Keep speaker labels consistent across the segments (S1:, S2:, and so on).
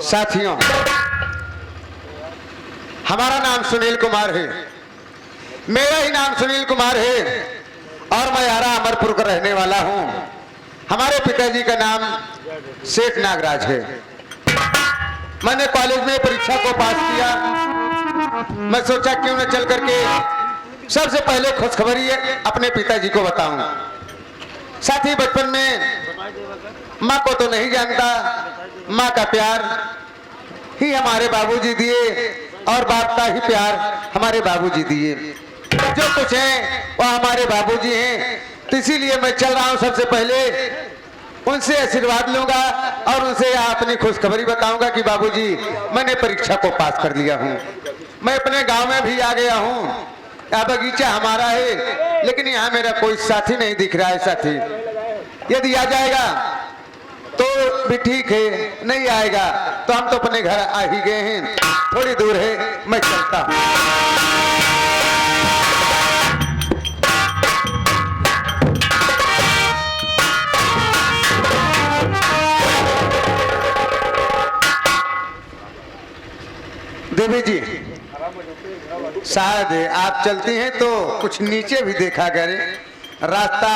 S1: साथियों, हमारा नाम सुनील कुमार है, मेरा ही नाम सुनील कुमार है और मैं आरा अमरपुर का रहने वाला हूं। हमारे पिताजी का नाम सेठ नागराज है। मैंने कॉलेज में परीक्षा को पास किया। मैं सोचा क्यों न चल करके सबसे पहले खुशखबरी अपने पिताजी को बताऊं। साथ ही बचपन में माँ को तो नहीं जानता, माँ का प्यार ही हमारे बाबूजी दिए और बाप का ही प्यार हमारे बाबूजी दिए। जो कुछ है वह हमारे बाबूजी हैं, तो इसीलिए मैं चल रहा हूं। सबसे पहले उनसे आशीर्वाद लूंगा और उनसे अपनी खुशखबरी बताऊंगा कि बाबूजी मैंने परीक्षा को पास कर लिया हूं। मैं अपने गांव में भी आ गया हूं। यह बगीचा हमारा है, लेकिन यहाँ मेरा कोई साथी नहीं दिख रहा है। साथी यदि आ जाएगा तो भी ठीक है, नहीं आएगा तो हम तो अपने घर आ ही गए हैं। थोड़ी दूर है, मैं चलता हूँ। देवी जी, शायद आप चलती हैं तो कुछ नीचे भी देखा करें, रास्ता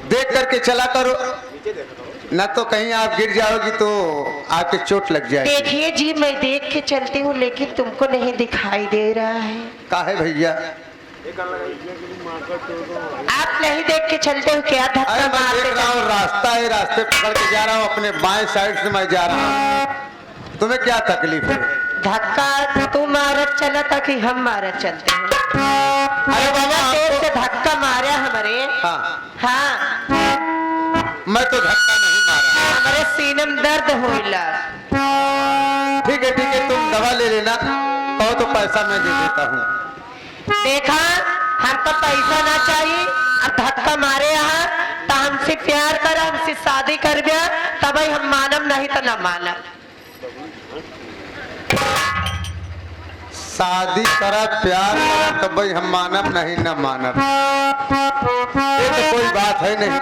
S1: देख करके चला करो, न तो कहीं आप गिर जाओगी तो आपके चोट लग जाएगी।
S2: देखिए जी, मैं देख के चलती हूँ लेकिन तुमको नहीं दिखाई दे रहा है।
S1: काहे भैया?
S2: आप नहीं देख के चलते हो क्या? धक्का
S1: मैं
S2: मारते
S1: देख रहा हूँ, रास्ता है, रास्ते पकड़ के जा रहा हूँ, अपने बाएं साइड से मैं जा रहा हूँ। तुम्हें क्या तकलीफ है?
S2: धक्का तू मारत चला था कि हम मारत चलते हैं?
S1: अरे बाबा,
S2: देर से धक्का मारा हमारे।
S1: हाँ, मैं तो धक्का नहीं मारा,
S2: हमारे सीने में दर्द होइला।
S1: ठीक है, तुम दवा ले लेना, कहो तो पैसा मैं दे देता हूँ।
S2: देखा, हमको पैसा ना चाहिए। अब धक्का मारे यहाँ तो हमसे प्यार कर, हमसे शादी कर दिया तब हम मानव, नहीं तो न मानव।
S1: शादी करा, प्यार करा, तब भाई हम मानव, नहीं न मानव। ये तो कोई बात है नहीं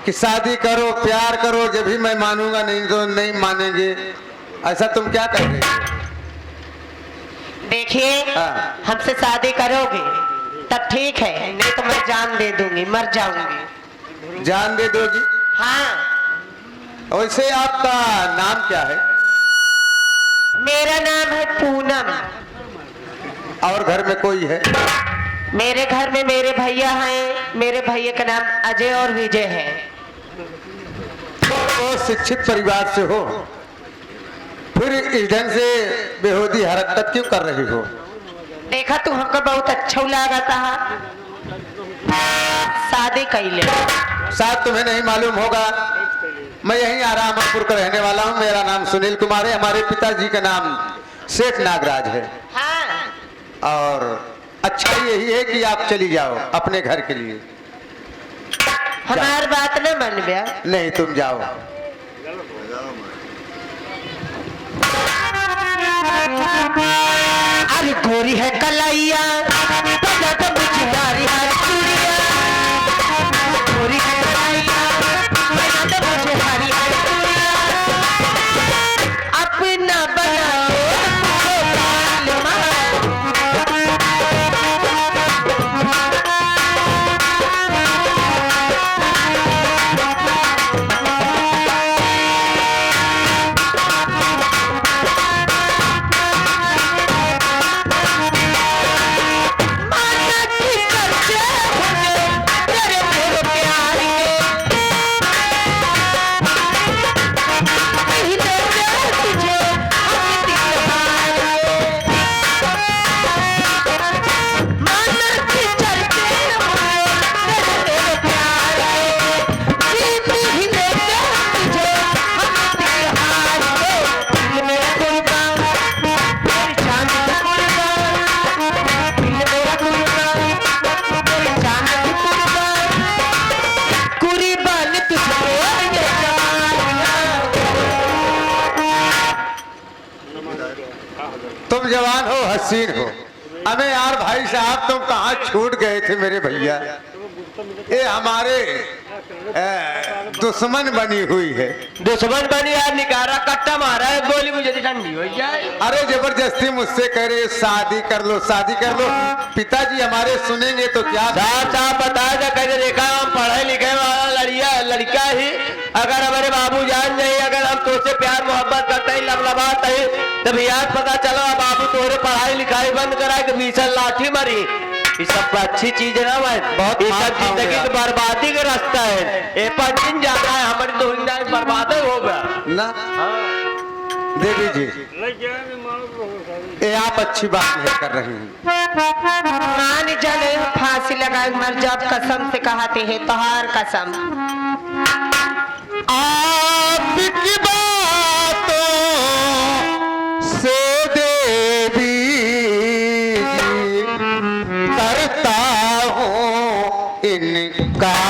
S1: कि शादी करो प्यार करो, जब भी मैं मानूंगा, नहीं तो नहीं मानेंगे। ऐसा तुम क्या कर रहे हो?
S2: देखिए, हमसे शादी करोगे तब ठीक है, नहीं तो मैं जान दे दूंगी, मर जाऊंगी।
S1: जान दे दोगी?
S2: हाँ।
S1: वैसे आपका नाम क्या है?
S2: मेरा नाम है पूनम।
S1: और घर में कोई है?
S2: मेरे घर में मेरे भैया हैं। मेरे भैया का नाम अजय और विजय है।
S1: तो शिक्षित परिवार से हो, फिर इस ढंग से बेहूदी हरकत क्यों कर रही हो?
S2: देखा तू हमको बहुत अच्छा लगा था, शादी कैले।
S1: शायद तुम्हें नहीं मालूम होगा, मैं यहीं आरा अमरपुर का रहने वाला हूँ। मेरा नाम सुनील कुमार है, हमारे पिताजी का नाम सेठ नागराज है।
S2: हाँ।
S1: और अच्छा यही है कि आप चली जाओ अपने घर के लिए।
S2: हमारी बात न मन गया।
S1: नहीं, तुम जाओ।
S2: अरे गोरी है कलाइया, तो मुझदारी है चूड़िया। गोरी है कलाइया, तो मुझदारी है चूड़िया। अपना बना
S1: जवान हो, हसीन हो। अबे यार भाई साहब, तुम कहाँ छूट गए थे मेरे भैया? ये हमारे दुश्मन बनी हुई है।
S2: दुश्मन बनी यार, निकारा कट्टा मारा है, गोली मुझे ठंडी हो जाए।
S1: अरे जबरदस्ती मुझसे कह रहे शादी कर लो, शादी कर लो। पिताजी हमारे सुनेंगे तो क्या?
S2: साफ साफ बताया था, कहते देखा हम पढ़े लिखे वाला लड़का ही, अगर हमारे बाबू जान जाए अगर हम तुझसे प्यार मोहब्बत करते ही लबलबात है तब याद पता चलो बाबू तोरे पढ़ाई लिखाई बंद करा के भीषण लाठी मारी। ये सब अच्छी चीज है ना भाई, बहुत जिंदगी तो बर्बादी का रास्ता है। ए पर दिन जाना है हमारी तो बर्बाद होगा
S1: ना। देवी जी ये आप अच्छी बात नहीं कर रही हैं।
S2: मान चले फांसी लगाए मर जाब, कसम से कहते हैं तोहार कसम।
S1: आपकी बातों से देवी जी करता हूँ इनकार।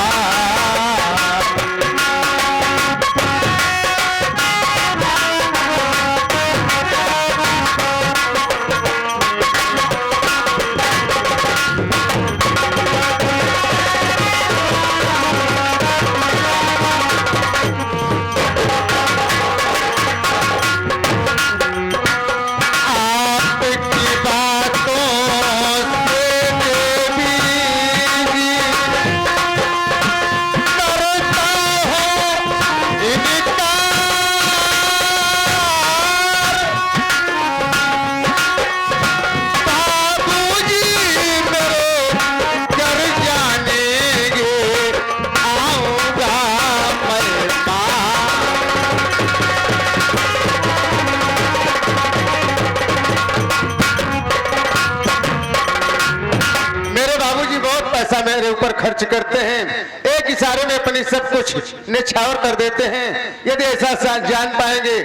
S1: मेरे ऊपर खर्च करते हैं, एक इशारे में अपनी सब कुछ निछावर कर देते हैं। यदि ऐसा जान पाएंगे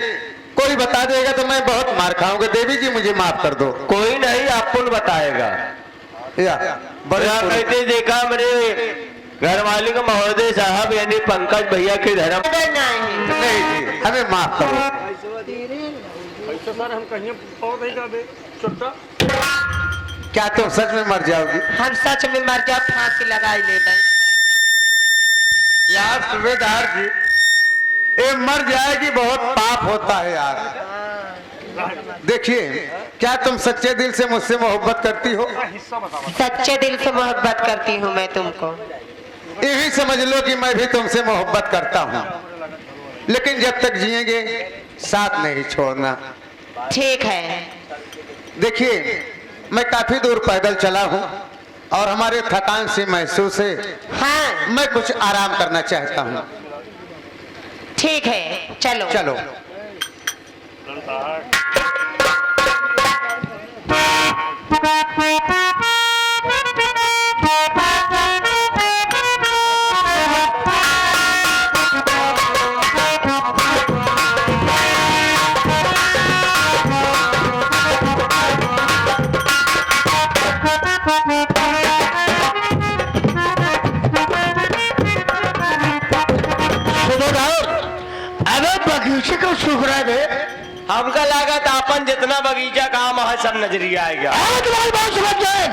S1: कोई बता देगा तो मैं बहुत मार खाऊंगा। देवी जी मुझे माफ कर दो।
S2: कोई नहीं आपको बताएगा।
S1: या बड़ा
S2: कहते देखा मेरे घर वाले को महोदय साहब यानी पंकज भैया के धर्म
S1: नहीं जी, हमें माफ करो।
S3: सर हम कहीं बहुत नहीं कर छुट्टा।
S1: क्या तुम सच में मर जाओगी?
S2: हम सच में मर जाओ, फांसी लगाई ले
S1: यार सूबेदार जी, ये मर जाएगी बहुत पाप होता है यार। देखिए क्या तुम सच्चे दिल से मुझसे मोहब्बत करती हो?
S2: सच्चे दिल से मोहब्बत करती हूँ मैं तुमको।
S1: यही समझ लो कि मैं भी तुमसे मोहब्बत करता हूँ, लेकिन जब तक जिएंगे साथ नहीं छोड़ना।
S2: ठीक है।
S1: देखिए मैं काफी दूर पैदल चला हूँ और हमारे थकान से महसूस है।
S2: हाँ
S1: मैं कुछ आराम करना चाहता हूँ।
S2: ठीक है चलो
S1: चलो।
S2: बगीचे को शुक्र है हमका लागत अपन जितना बगीचा काम है सब नजरिया आएगा।
S4: तुम्हारी बात समझ जाए,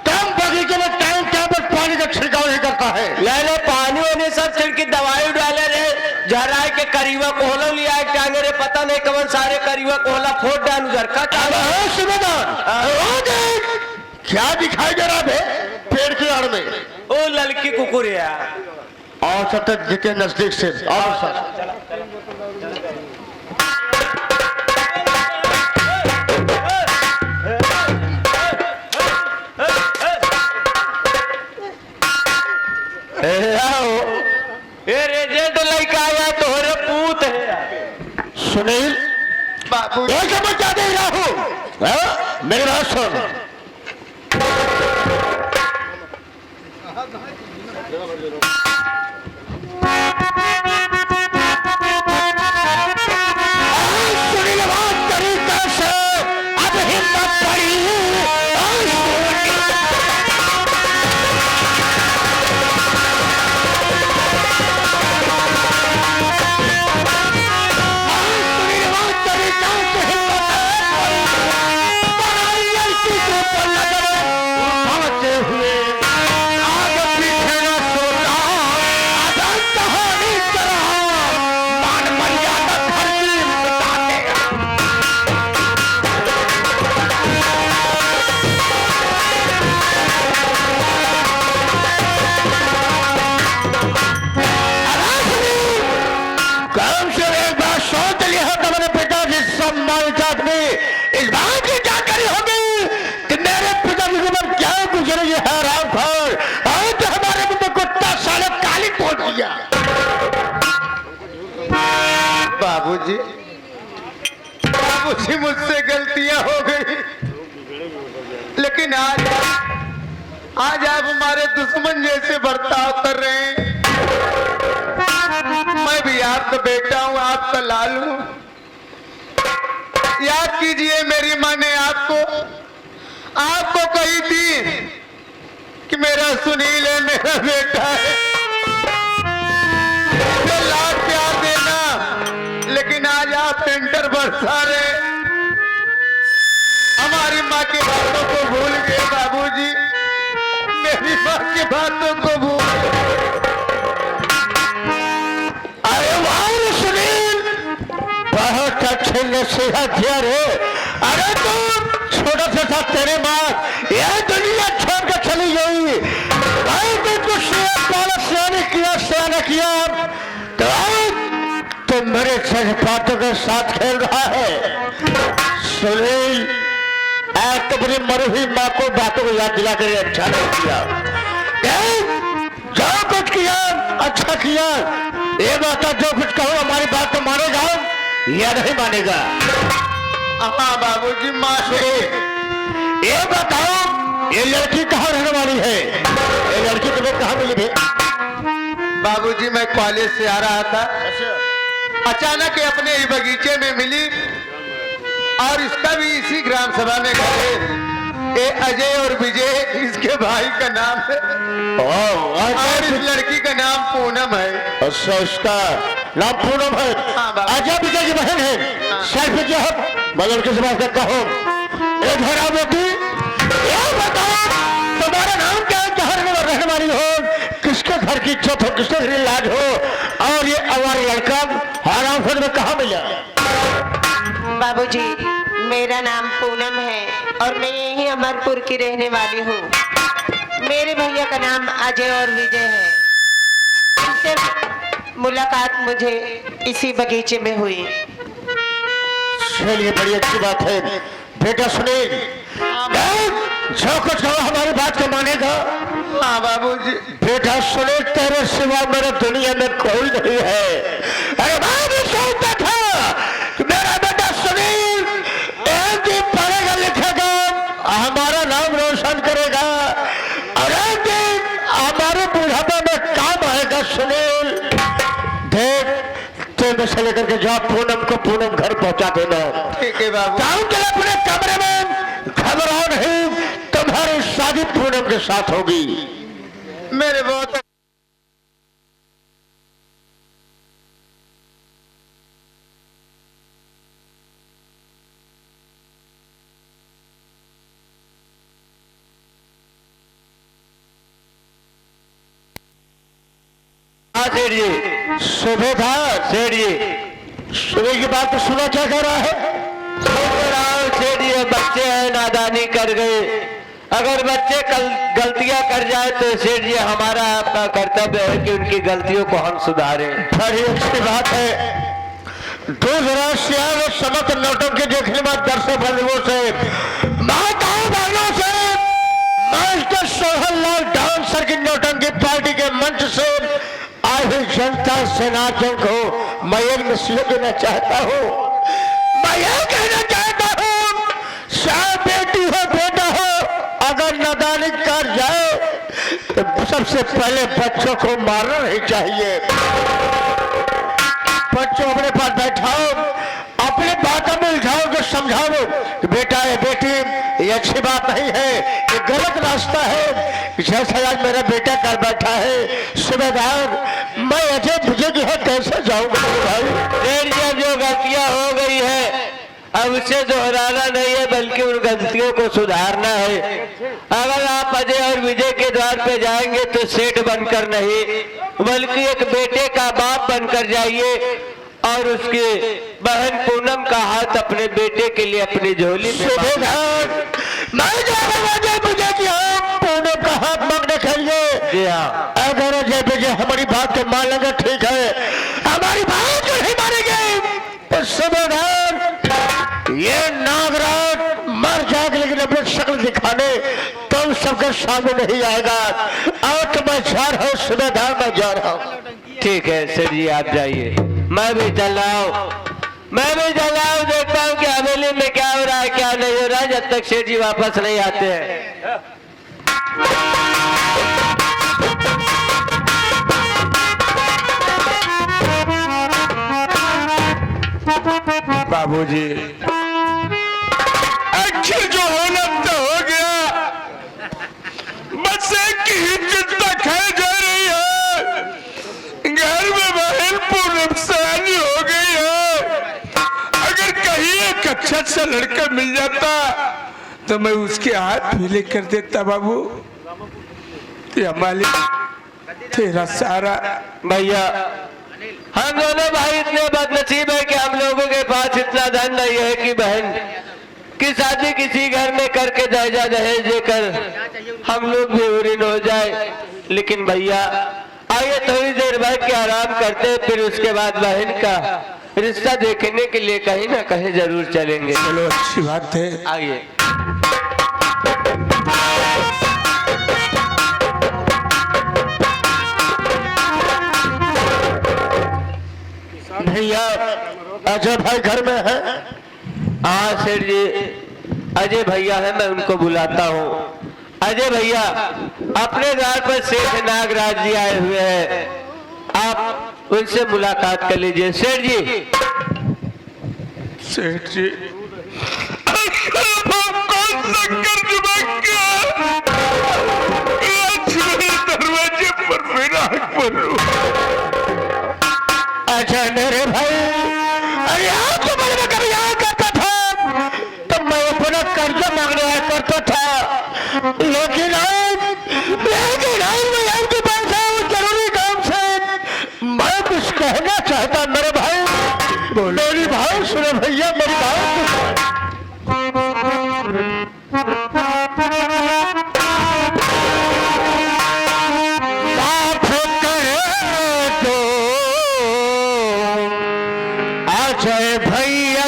S4: कम बगीचे में टाइम क्या पर पानी का छिड़काव नहीं करता है।
S2: ले लो पानी होने सब छिड़की दवाई डाले रे झराए के करीबा कोहला लिया टांगे रे, पता नहीं कौन सारे करीबा कोहला फोड़ डाल उधर का
S4: क्या दिखाई दे रहा है पेड़ की आड़ में?
S2: ओ लड़की कुकुरिया
S4: और सतत दिखे नजदीक से और सर सुनील
S1: बाबू
S4: मैं क्या देख रहा हूँ? मेरी बात सुन। सुनील बात तरीके से अब हिम्मत पड़ी हुए आगे पीछे न सम्मान के आदमी इस बात की जानकारी होगी कि मेरे पिताजी के मन क्या गुजरे ये हैरान खोर और तो हमारे मुंह में कुत्ता साले काली पोत दिया।
S1: बाबूजी, बाबूजी मुझसे गलतियां हो गई, लेकिन आज आप हमारे दुश्मन जैसे बर्ताव कर रहे हैं। मैं भी आपका बेटा हूं, आपका लाल हूं। याद कीजिए, मेरी माँ ने आपको कही थी कि मेरा सुनील है, मेरा बेटा है, इसे लाड प्यार देना। लेकिन आज आप टेंटर बरसा रहे, हमारी माँ की बातों को भूल गए बाबूजी, मेरी माँ की बातों को भूल गए।
S4: अरे वाह सुनील, बहुत अच्छे नसीहत दिया रे। अरे तू छोटा सा था, तेरे माँ यह दुनिया छोड़ कर चली गई, भाई तुझको सियाना किया तो मेरे जज्बातों के साथ खेल रहा है। सुनील, आज तो मेरी मरी हुई माँ को बातों को याद दिला कर अच्छा नहीं किया। जो कुछ किया अच्छा किया। ये बात जो कुछ कहो हमारी बात तो मानेगा या नहीं मानेगा?
S1: हाँ बाबूजी, माँ से
S4: ये बताओ, ये लड़की कहाँ रहने वाली है? ये लड़की तुम्हें कहाँ मिली है?
S1: बाबूजी, मैं कॉलेज से आ रहा था, अचानक ये अपने ही बगीचे में मिली और इसका भी इसी ग्राम सभा में घर है। ये अजय और विजय इसके भाई का नाम है और इस लड़की का नाम पूनम है।
S4: अच्छा, इसका नाम पूनम है।
S1: हाँ बाबा।
S4: अजय विजय की बहन है।
S1: हाँ।
S4: सर पे क्या हो, मैं लड़के से बात करता हूँ। एक घर बेटी, ये बताओ तुम्हारा नाम क्या है, कहाँ रहने वाली हो, किसके घर की इज्जत हो, किसके घर इलाज हो, और ये हमारा लड़का हरामखोर में कहाँ मिला?
S5: बाबूजी, मेरा नाम पूनम है और मैं यही अमरपुर की रहने वाली हूँ। मेरे भैया का नाम अजय और विजय है। इनसे मुलाकात मुझे इसी बगीचे में हुई।
S4: चलिए, बड़ी अच्छी बात है। बेटा सुनील, जो कुछ कहो हमारी बात को मानेगा?
S1: हाँ बाबूजी।
S4: बेटा सुनील, तेरे सिवा मेरे दुनिया में कोई नहीं है। अरे मैं भी सोचता था कि मेरा बेटा सुनील एक दिन पढ़ेगा लिखेगा, हमारा नाम रोशन करेगा और एक दिन हमारे बुढ़ापे में काम आएगा। सुनील देख, तेरे से लेकर के जा पूनम को पूनम घर पहुंचा देना।
S1: ठीक है बाबू।
S4: जाऊं के अपने कमरे में, घबराओ नहीं, तुम्हारी शादी पूनम के साथ होगी।
S1: मेरे बहुत
S2: सेठ जी,
S4: सुबह था
S2: सेठ जी,
S4: सुबह की बात तो सुना, क्या कह रहा है?
S2: सेठ जी, बच्चे हैं, नादानी कर गए। अगर बच्चे गलतियां कर जाए तो सेठ जी हमारा आपका कर्तव्य है कि उनकी गलतियों को हम सुधारें।
S4: बड़ी अच्छी बात है। दूसरा श्याम समस्त नोटों के देखने में दर्शक बंधुओं से, माताओं बहनों से, मास्टर सोहन लाल डांसर की नौटंकी पार्टी के मंच से आई जनता सेनानियों को मैं एक नसीहत देना चाहता हूँ। मैं यह कहना चाहता हूँ, चाहे बेटी हो बेटा हो, अगर नादानी कर जाए तो सबसे पहले बच्चों को मारना नहीं चाहिए। बच्चों अपने पास बैठाओ, अपने बातों में उलझाओ, जो समझाओ कि बेटा है बेटी ये अच्छी बात नहीं है, ये गलत रास्ता है। जैसे आज मेरा बेटा कर बैठा है सुबेदार, मैं अजय विजय की है कैसे जाऊंगा भाई?
S2: सेठ जी, अब जो गलतियां हो गई है अब उसे दोहराना नहीं है, बल्कि उन गलतियों को सुधारना है। अगर आप अजय और विजय के द्वार पे जाएंगे तो सेठ बनकर नहीं, बल्कि एक बेटे का बाप बनकर जाइए और उसके बहन पूनम का हाथ अपने बेटे के लिए अपनी झोली में
S4: मैं जा रहा अजय विजय की पूनम का हाथ मांगने के लिए।
S2: जी हाँ,
S4: अगर अजय विजय हमारी बात को मान लेंगे ठीक है, हमारी बात को नहीं मानेंगे तो सुबेदार ये नागराज मर जाएगा लेकिन अपनी शक्ल दिखाने तुम सबके सामने नहीं आएगा। और तो मैं जा रहा हूँ, सुबेदार मैं जा रहा हूँ।
S2: ठीक है सेठ जी आप जाइए, मैं भी चल रहा हूँ, देखता हूँ कि हवेली में क्या हो रहा है क्या नहीं हो रहा है, जब तक सेठ जी वापस नहीं आते हैं।
S3: बाबूजी आखिर जो होना तो हो गया, बस एक ही चिंता खाई जा रही है, घर में बहन पूनम सयानी हो गई है। अगर कहीं एक अच्छा सा लड़का मिल जाता तो मैं उसके हाथ पीले कर देता बाबू। तेरा मालिक तेरा सारा।
S2: भैया हम दोनों भाई इतने बदनसीब है कि हम लोगों के पास इतना धन नहीं है कि बहन की शादी किसी घर में करके दहेजा दहेज देकर हम लोग भी उरीन हो जाए। लेकिन भैया आइए थोड़ी देर बैठ के आराम करते, फिर उसके बाद बहन का रिश्ता देखने के लिए कहीं ना कहीं जरूर चलेंगे।
S3: चलो अच्छी बात है।
S2: आइए।
S4: भैया अजय भाई घर में है?
S2: हाँ सेठ जी अजय भैया है, मैं उनको बुलाता हूँ। अजय भैया अपने द्वार पर सेठ नागराज जी आए हुए हैं, आप उनसे मुलाकात कर लीजिए। सेठ जी
S3: सेठ जी दरवाजे पर मेरा
S4: अच्छा मेरे भाई, अरे आप तो मेरे में कभी आया करता था तो मैं अपना कर्जा मांगने आया करता था, लेकिन आज मैं आपके पास आया जरूरी काम से। मैं कुछ कहना चाहता मेरे भाई। मेरी भाई सुनो भैया, मेरी भाई अजय भैया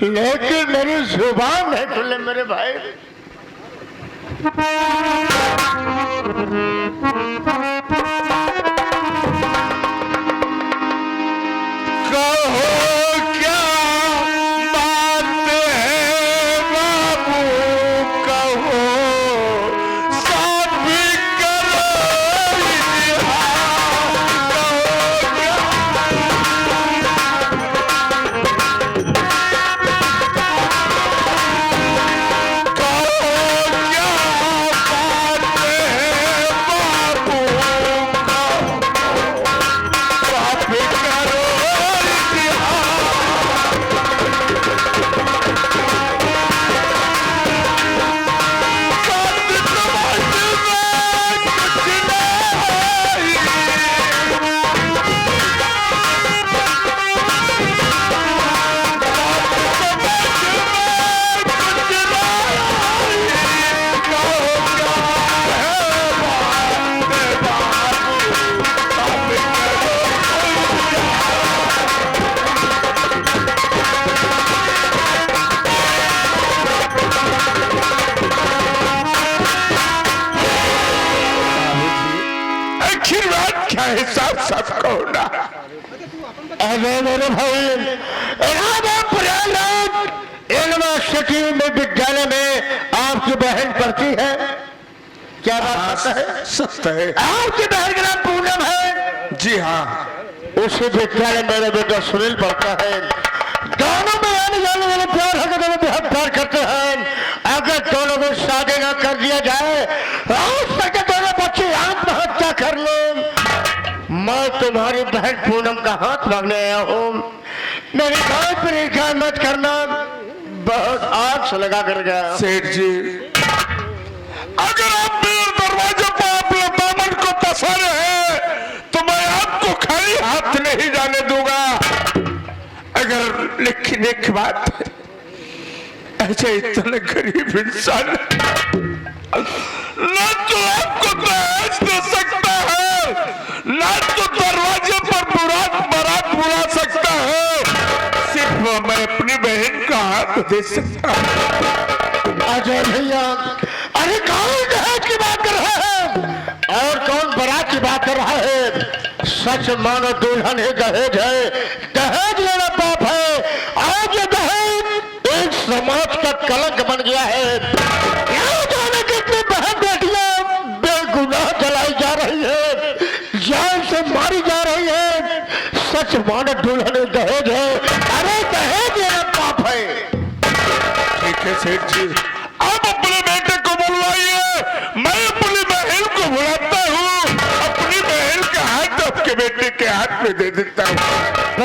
S4: लेकिन मेरी जुबान है खुले मेरे भाई।
S3: ना।
S4: अरे मेरे भाई, राजा प्रयागराज यूनिवर्सिटी में विद्यालय में आपकी बहन पढ़ती है, क्या बात है?
S3: सच है।
S4: आपकी बहन का नाम पूनम है?
S3: जी हाँ।
S4: उसी विद्यालय में मेरा बेटा सुनील पढ़ता है। दोनों में आने जाने वाले प्यार है, दोनों बहुत प्यार करते हैं। अगर दोनों में शादी न कर दिया जाए, हो सके दोनों बच्चे आत्महत्या कर ले। मैं तुम्हारी बहन पूनम का हाथ मांगने आया हूँ। मेरी बात पर इनकार मत करना, बहुत आग से लगा कर गया।
S3: सेठ जी, अगर आप मेरे दरवाजे पर अपने दामन को पसार है तो मैं आपको खाली हाथ नहीं जाने दूंगा। अगर लिखने की बात है, ऐसे इतने गरीब इंसान ना तो आपको दहेज दे सकता है, ना तो दरवाजे पर बारात बुला सकता है। सिर्फ मैं अपनी बहन का हाथ दे सकता हूँ।
S4: अजय भैया, अरे कौन दहेज की बात कर रहा है और कौन बारात की बात कर रहा है? सच मानो दुल्हन ही दहेज है। दहेज लेना पाप है। आज ये दहेज एक समाज का कलंक बन गया है। यहाँ जाने कितनी बहन बेटियां बेगुनाह जलाई जा रही है, जान से मारी जा रही है। सच मानो दुल्हन ही दहेज है। अरे दहेज लेना पाप है।
S3: ठीक है सेठ जी, आप अपने बेटे को बुलवाइए, मैं अपनी बहन को बुलाता हूँ। अपनी बहन का हाथ आपके बेटे के हाथ में दे देता हूँ।